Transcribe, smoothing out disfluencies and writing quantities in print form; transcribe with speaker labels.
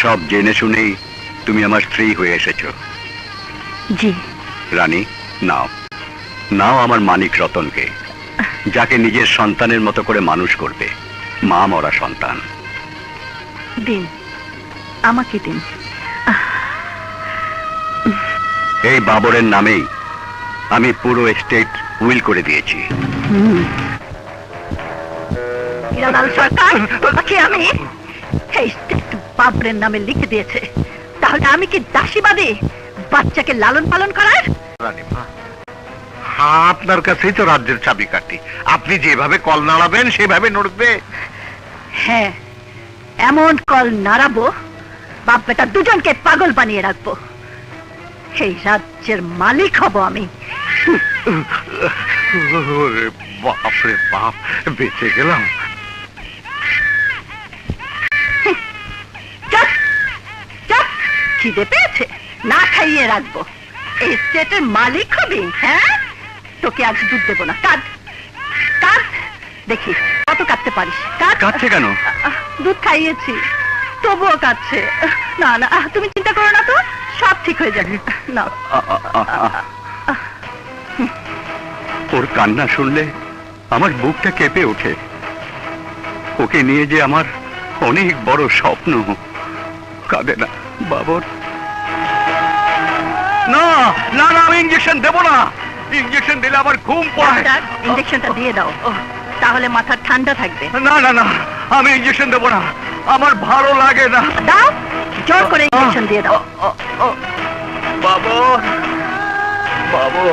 Speaker 1: সব জেনে শুনেই তুমি আমার স্ত্রী হয়ে এসেছো।
Speaker 2: জি।
Speaker 1: রানী, নাও নাও আমার মানিক রতনকে, যাকে নিজের সন্তানের মতো করে মানুষ করবে। মা মরা সন্তান।
Speaker 2: দিন, আমাকে দিন।
Speaker 1: এই বাবরের নামেই আমি পুরো এস্টেট উইল করে দিয়েছি।
Speaker 2: হিরালাল সরকার, তোমাকে আমি এই স্টেট বাবরের নামে লিখে দিয়েছে। তাহলে আমি কি দাসীবাদী, বাচ্চাকে লালন পালন করার?
Speaker 3: রানীমা, আপনার কাছেই তো রাজ্যের চাবিকাঠি। আপনি যেভাবে কল নাড়াবেন সেভাবে নড়বে।
Speaker 2: হ্যাঁ, এমন কল নাড়াবো বাপ বেটা দুজনকে পাগল বানিয়ে রাখবো। এই রাজ্যের মালিক হব আমি।
Speaker 3: ওরে বাপ রে বাপ, বেঁচে গেলাম।
Speaker 2: চুপ চুপ, খিদে পেয়েছে, না খাইয়ে রাখবো। এই স্টেটের মালিক হবি? হ্যাঁ, তোকে আজ দুধ দেবো না। কাঁদ কাঁদ, দেখি কত কাঁদতে পারিস। কাঁদ।
Speaker 1: কাঁদছে কেন?
Speaker 2: দুধ খাইয়েছি তবুও কাঁদছে। না না, তুমি চিন্তা করো না তো, সব ঠিক হয়ে যাবে। না,
Speaker 1: ওর কান্না শুনলে আমার বুকটা কেঁপে ওঠে। ওকে নিয়ে যে আমার অনেক বড় স্বপ্ন। কাঁদে না বাবর। না না না, আমি ইঞ্জেকশন দেবো না। ইঞ্জেকশন দিলে আবার ঘুম পড়ে।
Speaker 2: ইঞ্জেকশনটা দিয়ে দাও, তাহলে মাথা ঠান্ডা থাকবে।
Speaker 1: না না না, আমি ইঞ্জেকশন দেবো না, আমার ভালো লাগে না।
Speaker 2: দাও, জোর করে ইঞ্জেকশন দিয়ে দাও।
Speaker 1: বাবর বাবর।